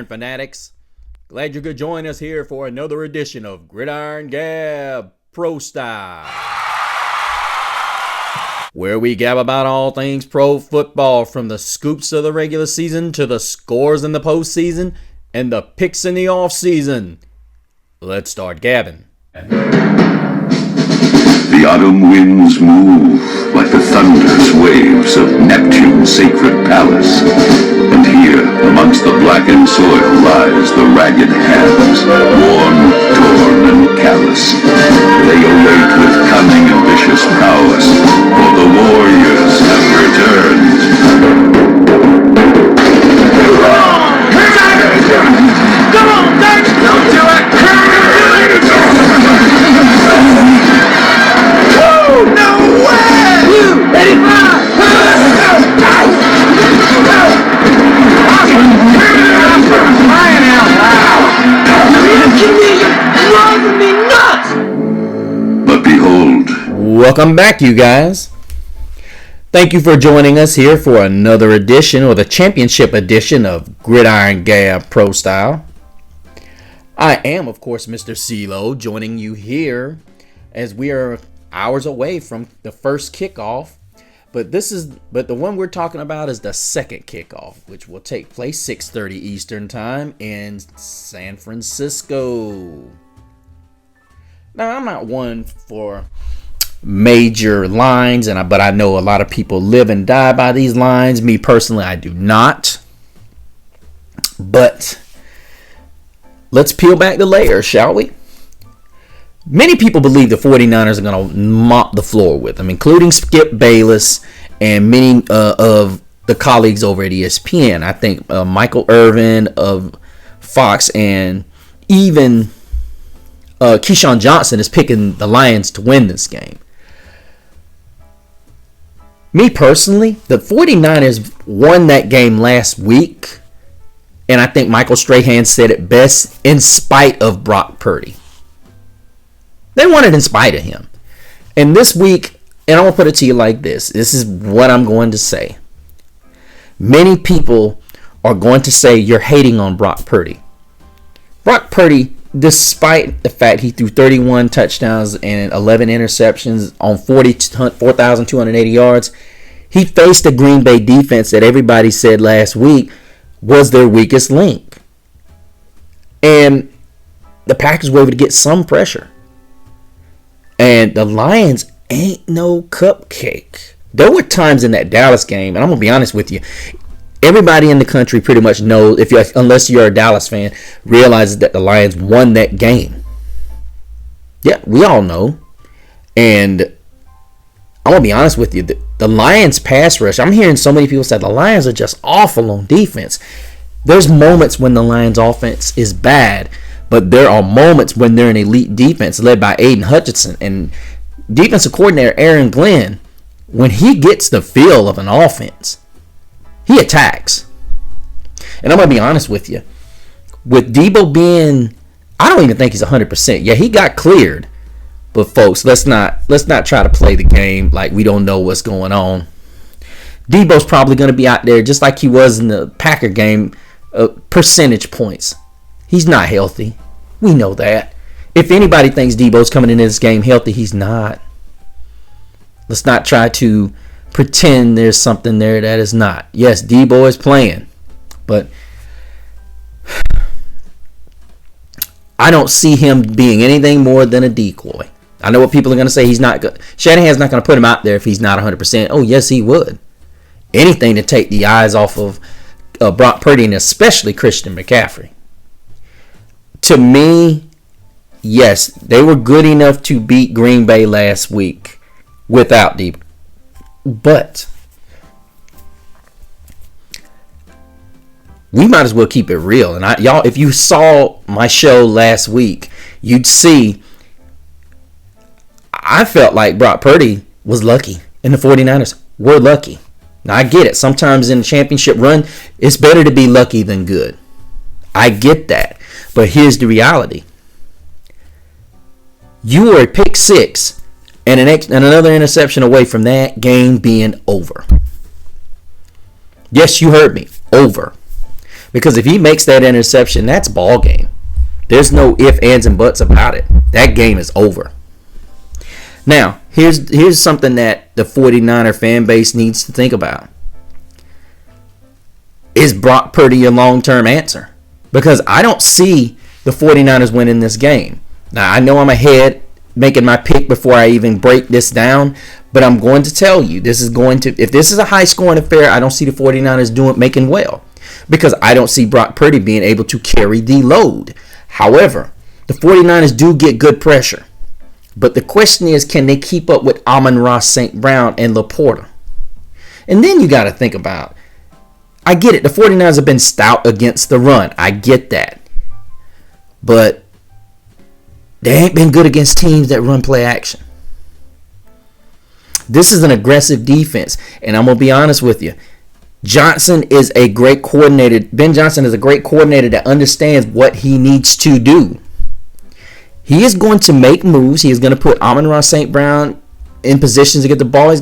Gridiron fanatics. Glad you could join us here for another edition of Gridiron Gab Pro Style, where we gab about all things pro football, from the scoops of the regular season to the scores in the postseason and the picks in the offseason. Let's start gabbing. The autumn winds move like the thunderous waves of Neptune's sacred palace. And here, amongst the blackened soil, lies the ragged hands, worn, torn, and callous. They await with cunning and vicious prowess, for the warriors have returned. Come on, Dutch! Don't do it! No way! Ready, crying out loud! You're driving me nuts! But behold. Welcome back, you guys. Thank you for joining us here for another edition, or the championship edition, of Gridiron Gab Pro Style. I am, of course, Mr. CeeLo, joining you here as we are hours away from the first kickoff. But the one we're talking about is the second kickoff, which will take place 6:30 Eastern Time in San Francisco. Now, I'm not one for major lines, but I know a lot of people live and die by these lines. Me personally, I do not. But let's peel back the layers, shall we? Many people believe the 49ers are going to mop the floor with them, including Skip Bayless and many of the colleagues over at ESPN. I think Michael Irvin of Fox and even Keyshawn Johnson is picking the Lions to win this game. Me personally, the 49ers won that game last week, and I think Michael Strahan said it best, in spite of Brock Purdy. They won it in spite of him. And this week, and I'm going to put it to you like this. This is what I'm going to say. Many people are going to say you're hating on Brock Purdy. Brock Purdy, despite the fact he threw 31 touchdowns and 11 interceptions on 4,280 yards, he faced a Green Bay defense that everybody said last week was their weakest link. And the Packers were able to get some pressure. And the Lions ain't no cupcake. There were times in that Dallas game, and I'm going to be honest with you, everybody in the country pretty much knows, unless you're a Dallas fan, realizes that the Lions won that game. Yeah, we all know. And I'm going to be honest with you, the Lions pass rush, I'm hearing so many people say the Lions are just awful on defense. There's moments when the Lions offense is bad, but there are moments when they're an elite defense led by Aiden Hutchinson and defensive coordinator Aaron Glenn. When he gets the feel of an offense, he attacks. And I'm going to be honest with you. With Debo being, I don't even think he's 100%. Yeah, he got cleared. But folks, let's not try to play the game like we don't know what's going on. Debo's probably going to be out there just like he was in the Packer game, percentage points. He's not healthy. We know that. If anybody thinks Debo's coming into this game healthy, he's not. Let's not try to pretend there's something there that is not. Yes, Debo is playing, but I don't see him being anything more than a decoy. I know what people are going to say. He's not good. Shanahan's not going to put him out there if he's not 100%. Oh, yes, he would. Anything to take the eyes off of Brock Purdy, and especially Christian McCaffrey. To me, yes, they were good enough to beat Green Bay last week without Debo. But we might as well keep it real. And y'all, if you saw my show last week, you'd see I felt like Brock Purdy was lucky and the 49ers were lucky. Now, I get it. Sometimes in a championship run, it's better to be lucky than good. I get that. But here's the reality. You were a pick six and another interception away from that game being over. Yes, you heard me. Over. Because if he makes that interception, that's ball game. There's no ifs, ands, and buts about it. That game is over. Now, here's something that the 49er fan base needs to think about. Is Brock Purdy a long-term answer? Because I don't see the 49ers winning this game. Now, I know I'm ahead making my pick before I even break this down, but I'm going to tell you, if this is a high-scoring affair, I don't see the 49ers making well. Because I don't see Brock Purdy being able to carry the load. However, the 49ers do get good pressure. But the question is, can they keep up with Amon-Ra St. Brown and Laporta? And then you got to think about, I get it, the 49ers have been stout against the run. I get that. But they ain't been good against teams that run play action. This is an aggressive defense. And I'm going to be honest with you. Johnson is a great coordinator. Ben Johnson is a great coordinator that understands what he needs to do. He is going to make moves. He is going to put Amon-Ra St. Brown in positions to get the ball.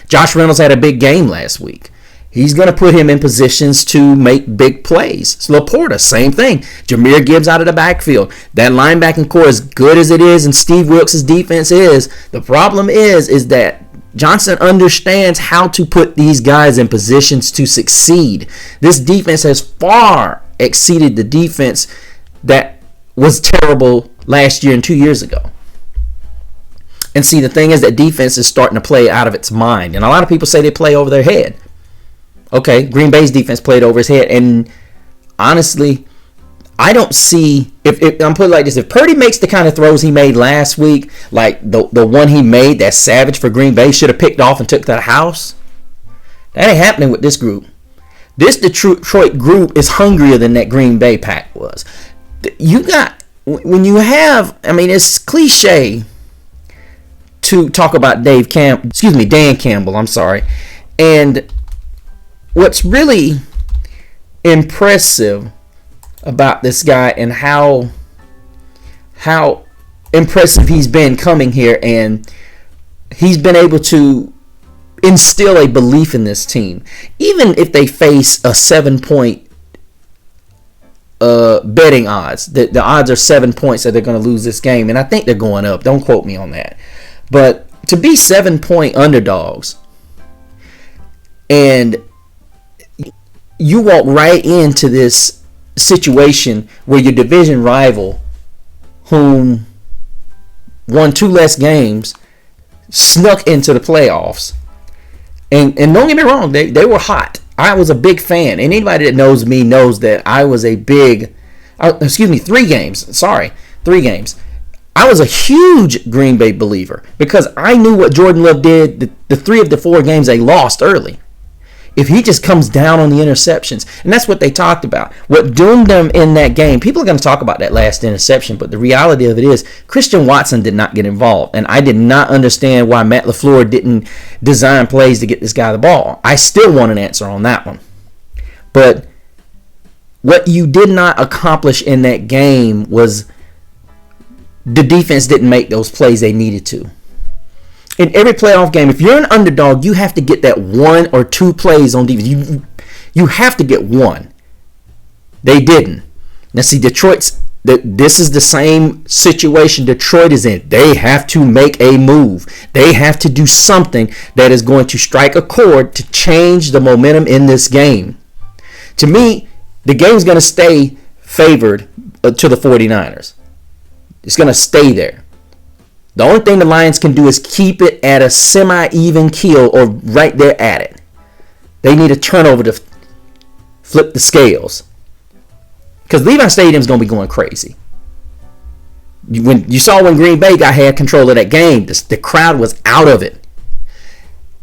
Josh Reynolds had a big game last week. He's going to put him in positions to make big plays. So Laporta, same thing. Jahmyr Gibbs out of the backfield. That linebacking core, as good as it is and Steve Wilks' defense is, the problem is that Johnson understands how to put these guys in positions to succeed. This defense has far exceeded the defense that was terrible last year and 2 years ago. And see, the thing is that defense is starting to play out of its mind. And a lot of people say they play over their head. Okay, Green Bay's defense played over his head. And honestly, I don't see, if I'm putting it like this, if Purdy makes the kind of throws he made last week, like the one he made that savage for Green Bay should have picked off and took to the house, that ain't happening with this group. This Detroit group is hungrier than that Green Bay pack was. It's cliche to talk about Dan Campbell, and what's really impressive about this guy and how impressive he's been coming here, and he's been able to instill a belief in this team. Even if they face a 7-point betting odds, the odds are 7 points that they're going to lose this game, and I think they're going up. Don't quote me on that. But to be 7-point underdogs, and you walk right into this situation where your division rival, whom won 2 less games, snuck into the playoffs. And don't get me wrong, they were hot. I was a big fan. And anybody that knows me knows that I was a big, 3 games. 3 games. I was a huge Green Bay believer because I knew what Jordan Love did the 3 of the 4 games they lost early. If he just comes down on the interceptions, and that's what they talked about. What doomed them in that game, people are going to talk about that last interception, but the reality of it is Christian Watson did not get involved, and I did not understand why Matt LaFleur didn't design plays to get this guy the ball. I still want an answer on that one. But what you did not accomplish in that game was the defense didn't make those plays they needed to. In every playoff game, if you're an underdog, you have to get that 1 or 2 plays on defense. You have to get 1. They didn't. Now, see, this is the same situation Detroit is in. They have to make a move. They have to do something that is going to strike a chord to change the momentum in this game. To me, the game's going to stay favored to the 49ers. It's going to stay there. The only thing the Lions can do is keep it at a semi-even keel or right there at it. They need a turnover to flip the scales. Because Levi Stadium's going to be going crazy. When you saw when Green Bay had control of that game, the crowd was out of it.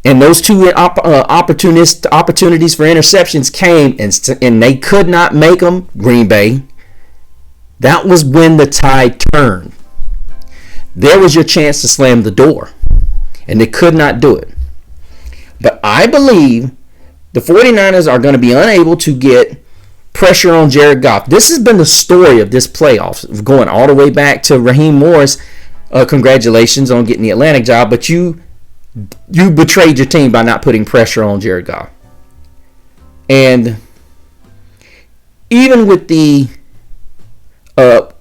And those 2 opportunities for interceptions came, and they could not make them, Green Bay. That was when the tide turned. There was your chance to slam the door, and they could not do it. But I believe the 49ers are going to be unable to get pressure on Jared Goff. This has been the story of this playoffs, going all the way back to Raheem Morris. Congratulations on getting the Atlantic job, but you betrayed your team by not putting pressure on Jared Goff. And even with the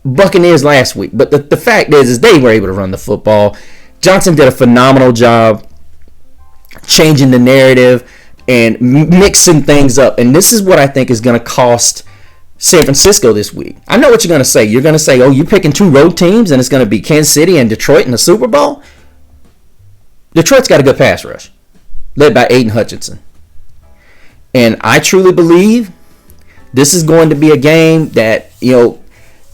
Buccaneers last week. But the fact is they were able to run the football. Johnson did a phenomenal job changing the narrative and mixing things up. And this is what I think is going to cost San Francisco this week. I know what you're going to say. You're going to say, oh, you're picking two road teams and it's going to be Kansas City and Detroit in the Super Bowl? Detroit's got a good pass rush, led by Aiden Hutchinson. And I truly believe this is going to be a game that,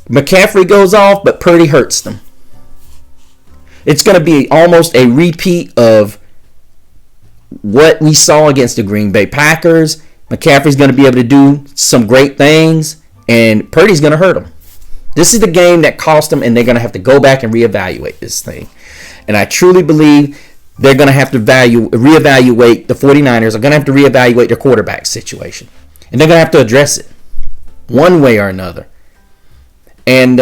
McCaffrey goes off, but Purdy hurts them. It's going to be almost a repeat of what we saw against the Green Bay Packers. McCaffrey's going to be able to do some great things, and Purdy's going to hurt him. This is the game that cost them, and they're going to have to go back and reevaluate this thing. And I truly believe they're going to have to reevaluate, the 49ers are going to have to reevaluate their quarterback situation. And they're going to have to address it one way or another. And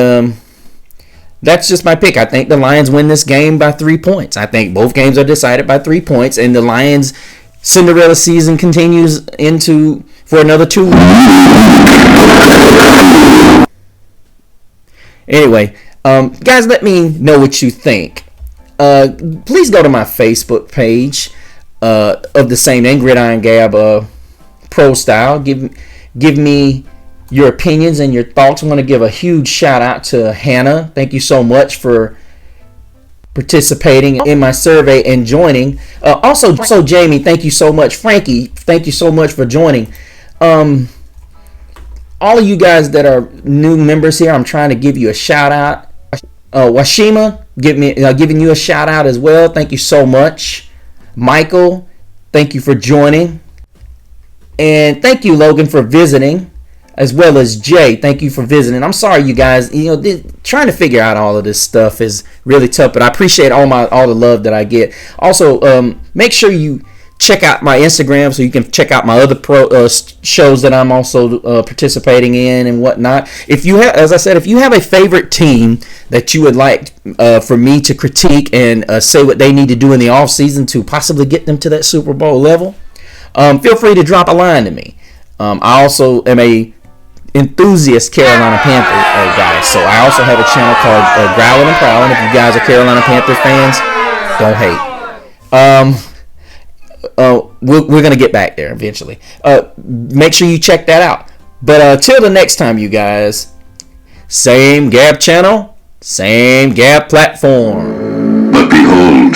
that's just my pick. I think the Lions win this game by 3 points. I think both games are decided by 3 points, and the Lions' Cinderella season continues for another 2 weeks. Anyway, guys, let me know what you think. Please go to my Facebook page of the same name, Gridiron Gab Pro Style. Give me your opinions and your thoughts. I want to give a huge shout out to Hannah. Thank you so much for participating in my survey and joining. Also, Jamie, thank you so much. Frankie, thank you so much for joining. All of you guys that are new members here, I'm trying to give you a shout out. Washima, giving you a shout out as well. Thank you so much. Michael, thank you for joining. And thank you, Logan, for visiting. As well as Jay, thank you for visiting. I'm sorry, you guys. Trying to figure out all of this stuff is really tough, but I appreciate all the love that I get. Also, make sure you check out my Instagram so you can check out my other shows that I'm also participating in and whatnot. If you have, as I said, if you have a favorite team that you would like for me to critique and say what they need to do in the off season to possibly get them to that Super Bowl level, feel free to drop a line to me. I also am a enthusiast Carolina Panther guy, so I also have a channel called Growlin' and Prowlin'. If you guys are Carolina Panther fans, don't hate. We're gonna get back there eventually. Make sure you check that out. But till the next time, you guys, same Gab channel, same Gab platform. But behold,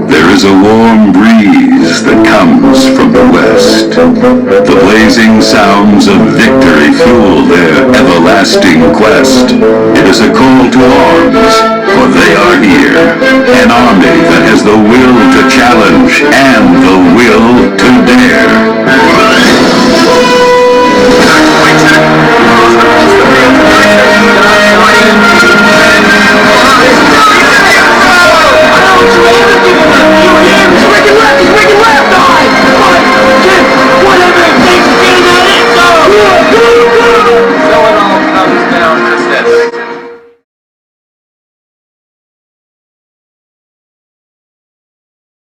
there is a warm breeze that comes from the west. The blazing sounds of victory fuel their everlasting quest. It is a call to arms, for they are here, an army